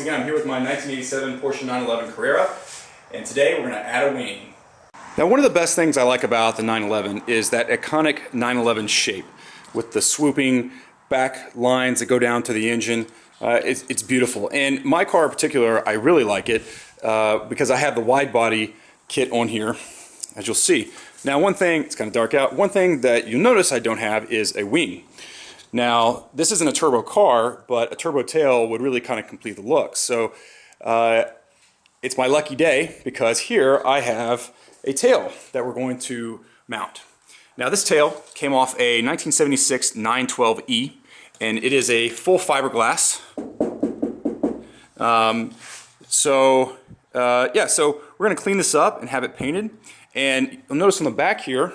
again, I'm here with my 1987 Porsche 911 Carrera, and today we're going to add a wing. Now, one of the best things I like about the 911 is that iconic 911 shape with the swooping back lines that go down to the engine. It's beautiful, and my car in particular, I really like it because I have the wide body kit on here, as you'll see. Now, one thing, it's kind of dark out, one thing that you'll notice I don't have is a wing. Now, this isn't a turbo car, but a turbo tail would really kind of complete the look. So it's my lucky day because here I have a tail that we're going to mount. Now, this tail came off a 1976 912E, and it is a full fiberglass. So we're going to clean this up and have it painted. And you'll notice on the back here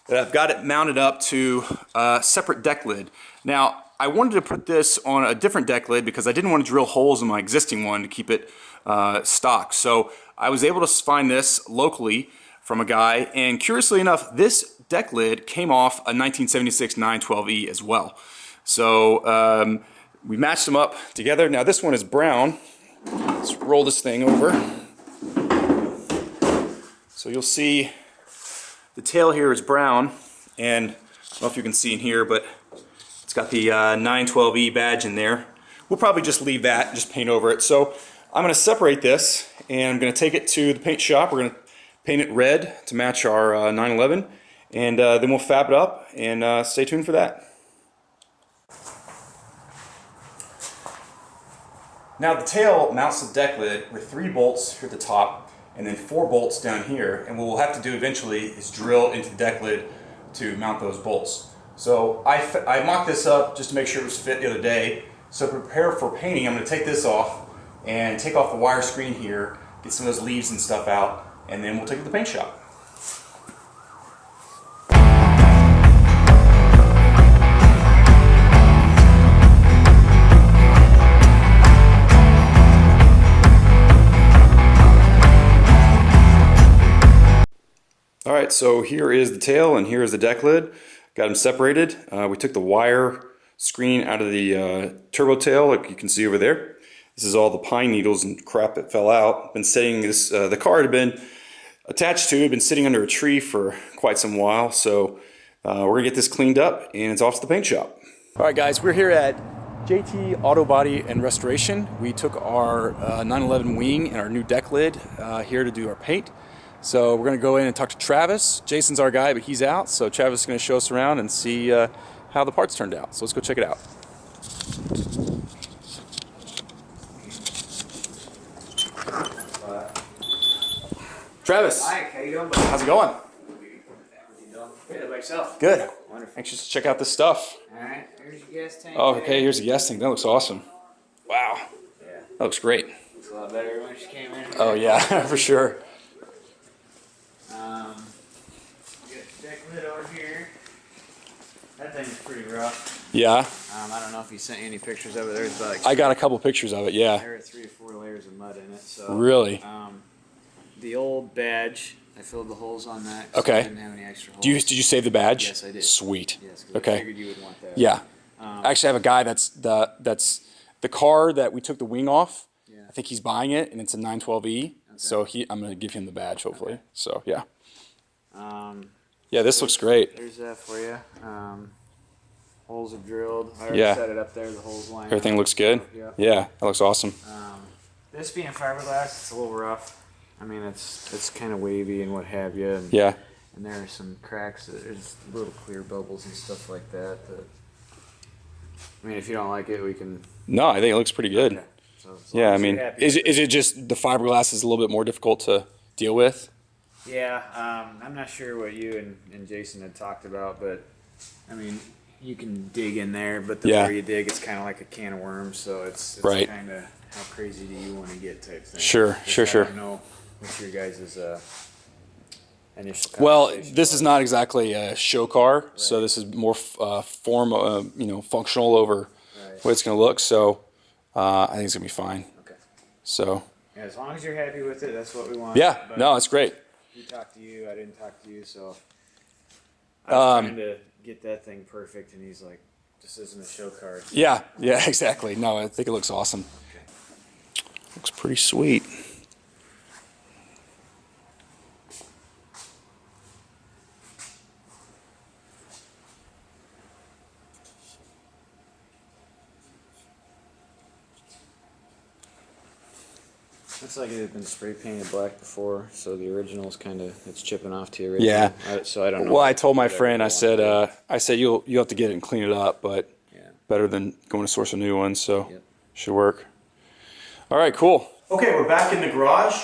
that I've got it mounted up to a separate deck lid. Now, I wanted to put this on a different deck lid because I didn't want to drill holes in my existing one to keep it stock. So I was able to find this locally from a guy, and curiously enough, this deck lid came off a 1976 912E as well. So we matched them up together. Now this one is brown. Let's roll this thing over. So you'll see the tail here is brown, and I don't know if you can see in here, but it's got the 912E badge in there. We'll probably just leave that and just paint over it. So I'm going to separate this, and I'm going to take it to the paint shop. We're going to paint it red to match our 911, and then we'll fab it up, and stay tuned for that. Now the tail mounts the deck lid with 3 bolts here at the top, and then 4 bolts down here, and what we'll have to do eventually is drill into the deck lid to mount those bolts. So I mocked this up just to make sure it was fit the other day. So to prepare for painting, I'm going to take this off and take off the wire screen here, get some of those leaves and stuff out, and then we'll take it to the paint shop. Alright, so here is the tail and here is the deck lid. Got them separated. We took the wire screen out of the turbo tail, like you can see over there. This is all the pine needles and crap that fell out. Been sitting this, the car had been attached to, had been sitting under a tree for quite some while. So we're gonna get this cleaned up and it's off to the paint shop. Alright guys, we're here at JT Auto Body and Restoration. We took our 911 wing and our new deck lid here to do our paint. So we're going to go in and talk to Travis. Jason's our guy, but he's out. So Travis is going to show us around and see how the parts turned out. So let's go check it out. Travis. Hi, how you doing, buddy? How's it going? Good, about yourself? Good. Wonderful. Anxious to check out this stuff. Alright, here's your gas tank. Oh, okay, here's the gas tank. That looks awesome. Wow. Yeah. That looks great. Looks a lot better when she came in. Oh yeah, for sure. You got the deck lid over here. That thing is pretty rough. Yeah. I don't know if he sent you any pictures of it. There's like I got a couple pictures of it, yeah. there are 3 or 4 layers of mud in it. So Really? The old badge, I filled the holes on that. Okay. I didn't have any extra holes. Did you save the badge? Yes, I did. Sweet. Yes, 'cause Okay. I figured you would want that. Yeah. I actually have a guy that's the car that we took the wing off. Yeah. I think he's buying it, and it's a 912E. So I'm going to give him the badge, hopefully. Okay. So yeah. Yeah, this looks great. There's that for you. Holes are drilled. I already Yeah. set it up there. The holes line Everything up. looks good. Yeah. Yeah, that looks awesome. This being fiberglass, it's a little rough. I mean, it's kind of wavy and what have you. And, Yeah. and there are some cracks. There's little clear bubbles and stuff like that. I mean, if you don't like it, we can. No, I think it looks pretty good. Okay. So as long Yeah, I as you're mean, happy is with it just the fiberglass is a little bit more difficult to deal with? Yeah, I'm not sure what you and Jason had talked about, but I mean, you can dig in there, but the Yeah. more you dig, it's kind of like a can of worms. So it's Right. kind of how crazy do you want to get type thing. Sure, Just sure. I don't know what your guys' initial. Well, conversation this is was. not exactly a show car, so this is more functional over Right. what it's going to look. So I think it's going to be fine. Okay. So Yeah, as long as you're happy with it, that's what we want. yeah, But no, it's great. he talked to you, I didn't talk to you, so I was trying to get that thing perfect, and he's like, "This isn't a show car." Yeah, exactly. No, I think it looks awesome. Looks pretty sweet. Looks like it had been spray painted black before, so the original is kind of, it's chipping off to the original. Yeah. So I don't know. Well, I told my friend, I said you'll have to get it and clean it up, but Yeah. better than going to source a new one, so Yep. should work. All right, cool. Okay, we're back in the garage.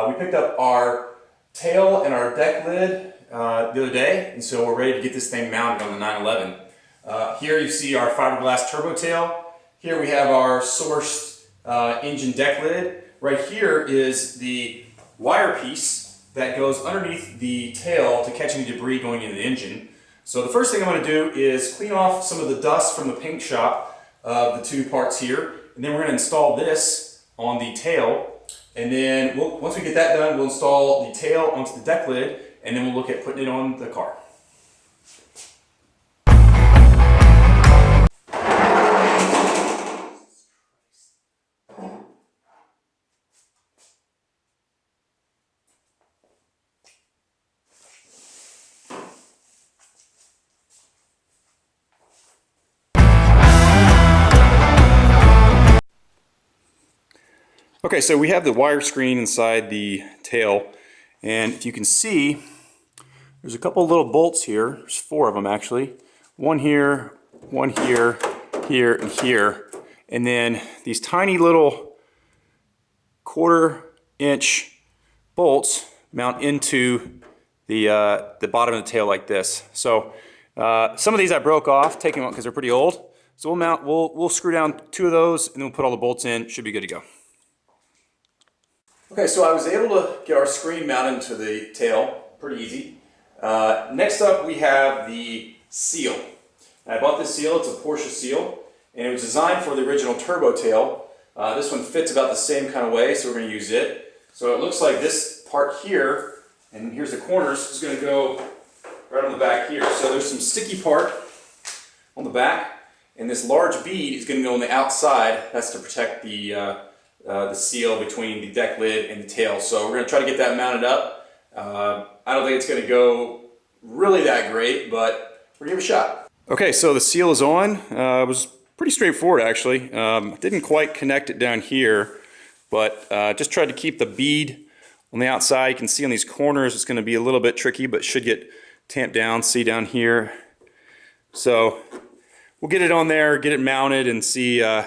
We picked up our tail and our deck lid the other day, and so we're ready to get this thing mounted on the 911. Here you see our fiberglass turbo tail. Here we have our sourced engine deck lid. Right here is the wire piece that goes underneath the tail to catch any debris going into the engine. So the first thing I'm going to do is clean off some of the dust from the paint shop of the two parts here, and then we're going to install this on the tail, and then once we get that done, we'll install the tail onto the deck lid, and then we'll look at putting it on the car. Okay, so we have the wire screen inside the tail, and if you can see, there's a couple little bolts here. There's 4 of them actually. One here, here, and here. And then these tiny little 1/4-inch bolts mount into the bottom of the tail like this. So some of these I broke off, taking them out because they're pretty old. So we'll screw down 2 of those, and then we'll put all the bolts in. Should be good to go. Okay, so I was able to get our screen mounted to the tail, pretty easy. Next up we have the seal. I bought this seal, it's a Porsche seal, and it was designed for the original turbo tail. This one fits about the same kind of way, so we're going to use it. So it looks like this part here, and here's the corners, is going to go right on the back here. So there's some sticky part on the back, and this large bead is going to go on the outside. That's to protect the seal between the deck lid and the tail. So we're going to try to get that mounted up. I don't think it's going to go really that great, but we're going to give it a shot. Okay, so the seal is on. It was pretty straightforward actually. Didn't quite connect it down here, but just tried to keep the bead on the outside. You can see on these corners it's going to be a little bit tricky, but should get tamped down. See down here. So we'll get it on there, get it mounted, and see how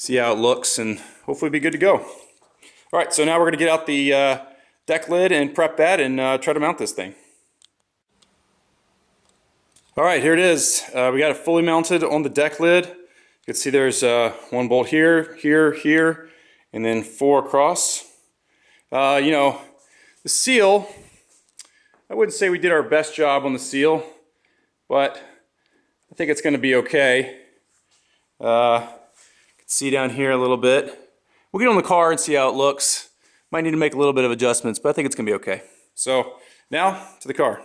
it looks, and hopefully be good to go. All right, so now we're going to get out the deck lid and prep that and try to mount this thing. All right, here it is. We got it fully mounted on the deck lid. You can see there's 1 bolt here, here, and then 4 across. You know, the seal, I wouldn't say we did our best job on the seal, but I think it's going to be okay. See down here a little bit. We'll get on the car and see how it looks. Might need to make a little bit of adjustments, but I think it's going to be okay. So now to the car.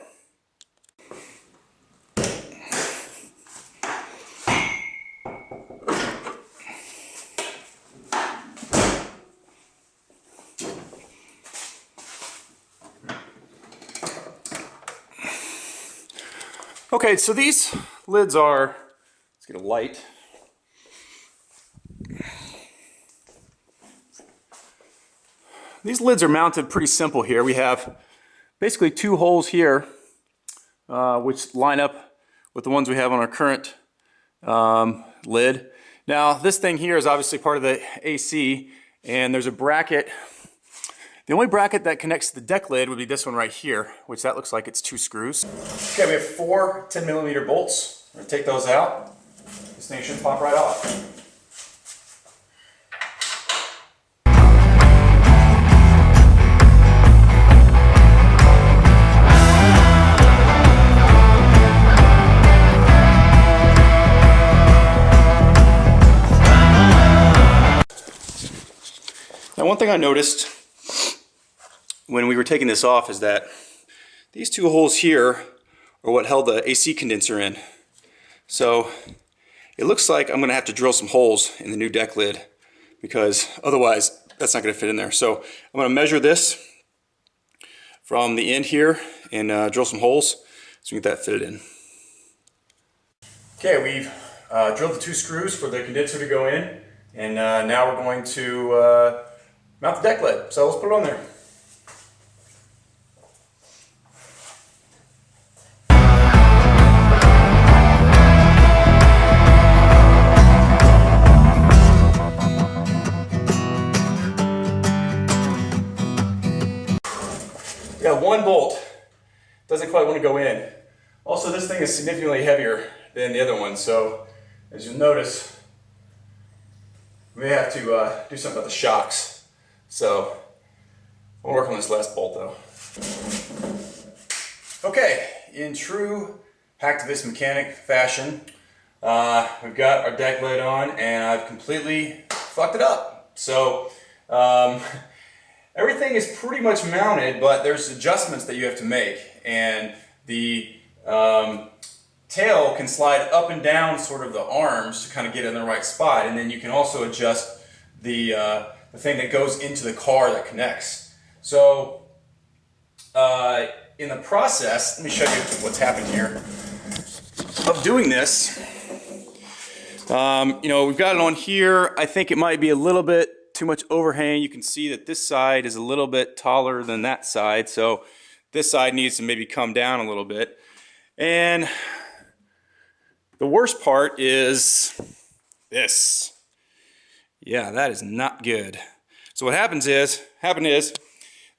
Okay, so these lids are, let's get a light. These lids are mounted pretty simple here. We have basically 2 holes here, which line up with the ones we have on our current lid. Now, this thing here is obviously part of the AC, and there's a bracket. The only bracket that connects to the deck lid would be this one right here, which that looks like it's 2 screws. Okay, we have 4 10mm bolts. We're going to take those out. This thing should pop right off. Now, one thing I noticed when we were taking this off is that these 2 holes here are what held the AC condenser in. So it looks like I'm going to have to drill some holes in the new deck lid because otherwise that's not going to fit in there. So I'm going to measure this from the end here and drill some holes so we can get that fitted in. Okay, we've drilled the 2 screws for the condenser to go in, and now we're going to mount the deck lid. So let's put it on there. Yeah, 1 bolt doesn't quite want to go in. Also, this thing is significantly heavier than the other one, so as you'll notice, we may have to do something about the shocks. So we'll work on this last bolt though. Okay, in true hacktivist mechanic fashion, we've got our deck lid on, and I've completely fucked it up. So everything is pretty much mounted, but there's adjustments that you have to make, and the tail can slide up and down sort of the arms to kind of get in the right spot, and then you can also adjust the thing that goes into the car that connects. So in the process, let me show you what's happened here of doing this. You know, we've got it on here. I think it might be a little bit too much overhang. You can see that this side is a little bit taller than that side, so this side needs to maybe come down a little bit. And the worst part is this. Yeah, that is not good. So what happened is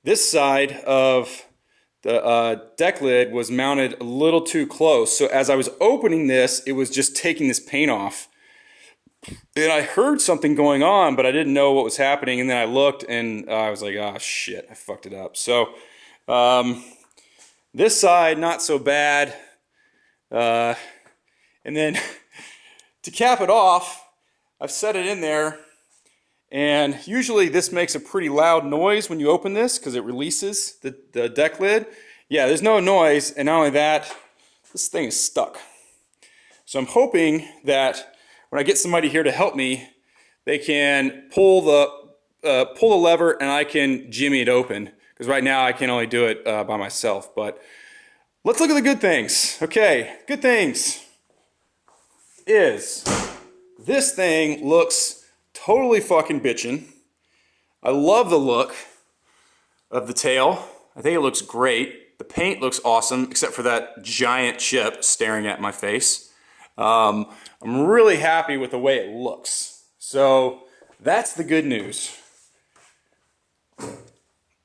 this side of the deck lid was mounted a little too close. So as I was opening this, it was just taking this paint off. And I heard something going on, but I didn't know what was happening. And then I looked, and I was like, oh shit, I fucked it up. So this side, not so bad. And then to cap it off, I've set it in there, and usually this makes a pretty loud noise when you open this because it releases the deck lid. Yeah, there's no noise, and not only that, this thing is stuck. So I'm hoping that when I get somebody here to help me, they can pull the lever and I can jimmy it open, because right now I can only do it by myself. But let's look at the good things. Okay, good things is this thing looks totally fucking bitchin'. I love the look of the tail. I think it looks great. The paint looks awesome, except for that giant chip staring at my face. I'm really happy with the way it looks. So that's the good news.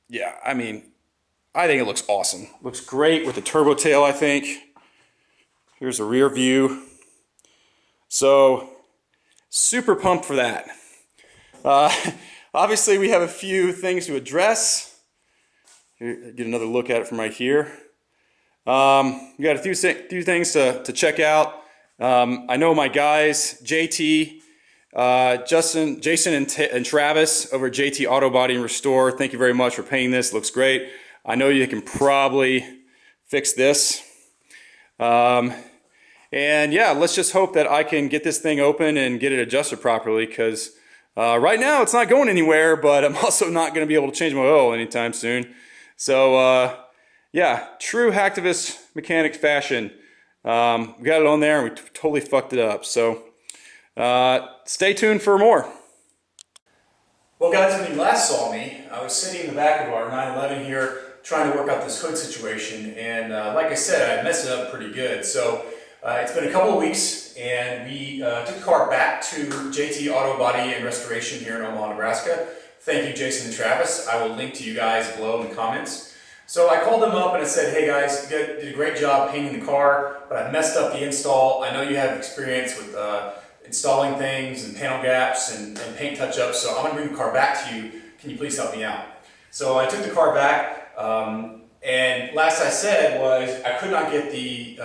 Yeah, I mean, I think it looks awesome. Looks great with the turbo tail, I think. Here's a rear view. So, super pumped for that. Obviously, we have a few things to address. Here, get another look at it from right here. We got a few things to check out. I know my guys, JT, Jason and Travis over at JT Auto Body and Restore. Thank you very much for painting this. Looks great. I know you can probably fix this. And yeah, let's just hope that I can get this thing open and get it adjusted properly, because right now it's not going anywhere, but I'm also not going to be able to change my oil anytime soon. So yeah, true hacktivist mechanic fashion. We got it on there and we totally fucked it up. So stay tuned for more. Well guys, when you last saw me, I was sitting in the back of our 911 here trying to work out this hood situation, and like I said, I messed it up pretty good. So it's been a couple of weeks, and we took the car back to JT Auto Body and Restoration here in Omaha, Nebraska. Thank you, Jason and Travis. I will link to you guys below in the comments. So I called them up and I said, hey guys, you did a great job painting the car, but I messed up the install. I know you have experience with installing things and panel gaps and paint touch-ups, so I'm going to bring the car back to you. Can you please help me out? So I took the car back, and last I said was I could not get the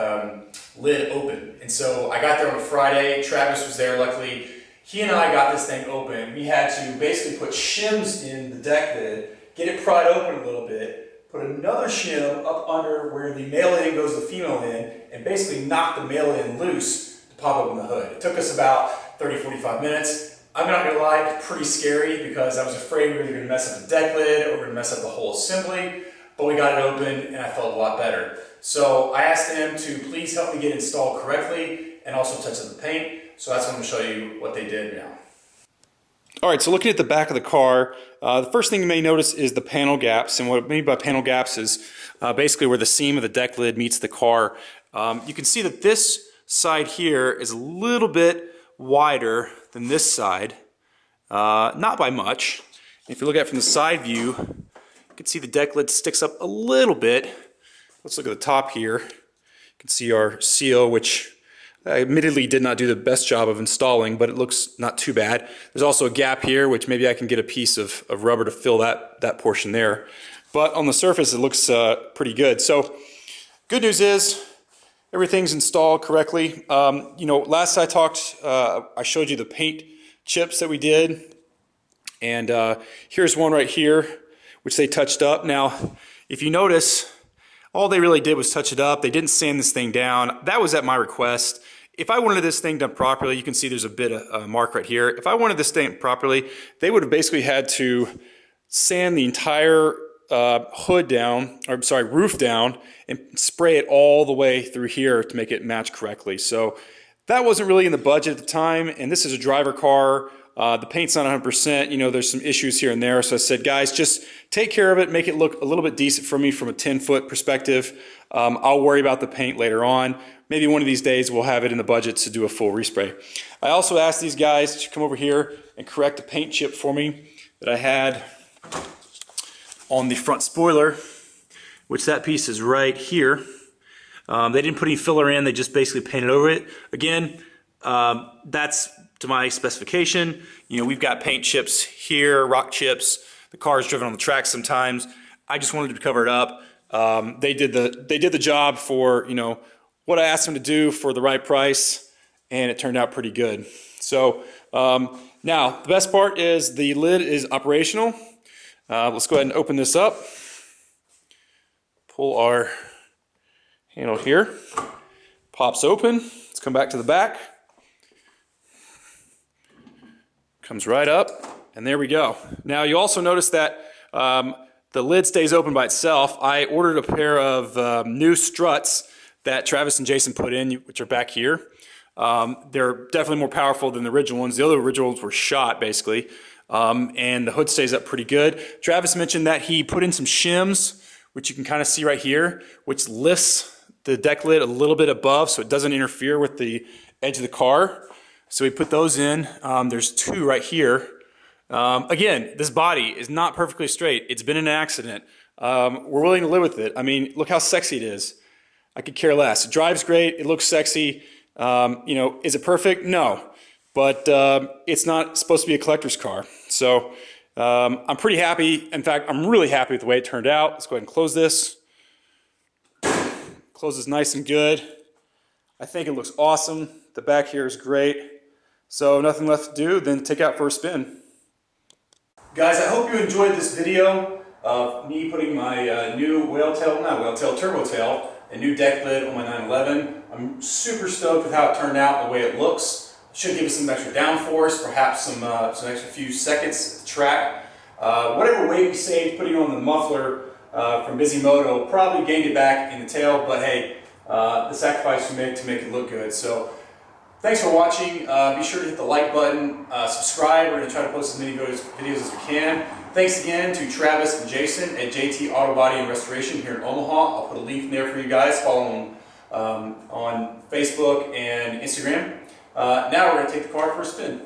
lid open. And so I got there on a Friday. Travis was there, luckily. He and I got this thing open. We had to basically put shims in the deck lid, get it pried open a little bit, put another shim up under where the male end goes to the female end, and basically knock the male end loose to pop open the hood. It took us about 30-45 minutes. I'm not gonna lie, it's pretty scary because I was afraid we were gonna mess up the deck lid or we were gonna mess up the whole assembly, but we got it open and I felt a lot better. So I asked them to please help me get installed correctly and also touch up the paint. So that's what I'm gonna show you what they did now. All right, so looking at the back of the car, the first thing you may notice is the panel gaps. And what I mean by panel gaps is basically where the seam of the deck lid meets the car. You can see that this side here is a little bit wider than this side, not by much. If you look at it from the side view, you can see the deck lid sticks up a little bit. Let's look at the top here. You can see our CO, which I admittedly did not do the best job of installing, but it looks not too bad. There's also a gap here, which maybe I can get a piece of rubber to fill that portion there. But on the surface, it looks pretty good. So good news is everything's installed correctly. You know, last I talked, I showed you the paint chips that we did. And here's one right here, which they touched up. Now, if you notice, all they really did was touch it up. They didn't sand this thing down. That was at my request. If I wanted this thing done properly, you can see there's a bit of a mark right here. If I wanted this thing properly, they would have basically had to sand the entire hood down, or sorry, roof down, and spray it all the way through here to make it match correctly. So that wasn't really in the budget at the time, and this is a driver car. The paint's not 100%, you know, there's some issues here and there. So I said, guys, just take care of it, make it look a little bit decent for me from a 10-foot perspective. I'll worry about the paint later on. Maybe one of these days we'll have it in the budget to do a full respray. I also asked these guys to come over here and correct a paint chip for me that I had on the front spoiler, which that piece is right here. They didn't put any filler in, they just basically painted over it. Again, that's to my specification. You know, we've got paint chips here, rock chips. The car is driven on the track sometimes. I just wanted to cover it up. They did the job for, you know, what I asked them to do for the right price, and it turned out pretty good. So now the best part is the lid is operational. Let's go ahead and open this up. Pull our handle here. Pops open. Let's come back to the back. Comes right up, and there we go. Now you also notice that the lid stays open by itself. I ordered a pair of new struts that Travis and Jason put in, which are back here. They're definitely more powerful than the original ones. The other original ones were shot, basically. And the hood stays up pretty good. Travis mentioned that he put in some shims, which you can kind of see right here, which lifts the deck lid a little bit above so it doesn't interfere with the edge of the car. So we put those in. There's two right here. Again, this body is not perfectly straight. It's been an accident. We're willing to live with it. I mean, look how sexy it is. I could care less. It drives great. It looks sexy. You know, is it perfect? No. But it's not supposed to be a collector's car. So I'm pretty happy. In fact, I'm really happy with the way it turned out. Let's go ahead and close this. Close this nice and good. I think it looks awesome. The back here is great. So nothing left to do than take out for a spin. Guys, I hope you enjoyed this video of me putting my new turbo tail, a new deck lid on my 911. I'm super stoked with how it turned out and the way it looks. Should give us some extra downforce, perhaps some extra few seconds at the track. Whatever weight we saved putting on the muffler from Bisimoto probably gained it back in the tail, but hey, the sacrifice we made to make it look good. So thanks for watching. Be sure to hit the like button, subscribe. We're going to try to post as many videos as we can. Thanks again to Travis and Jason at JT Auto Body and Restoration here in Omaha. I'll put a link there for you guys. Follow them on Facebook and Instagram. Now we're going to take the car for a spin.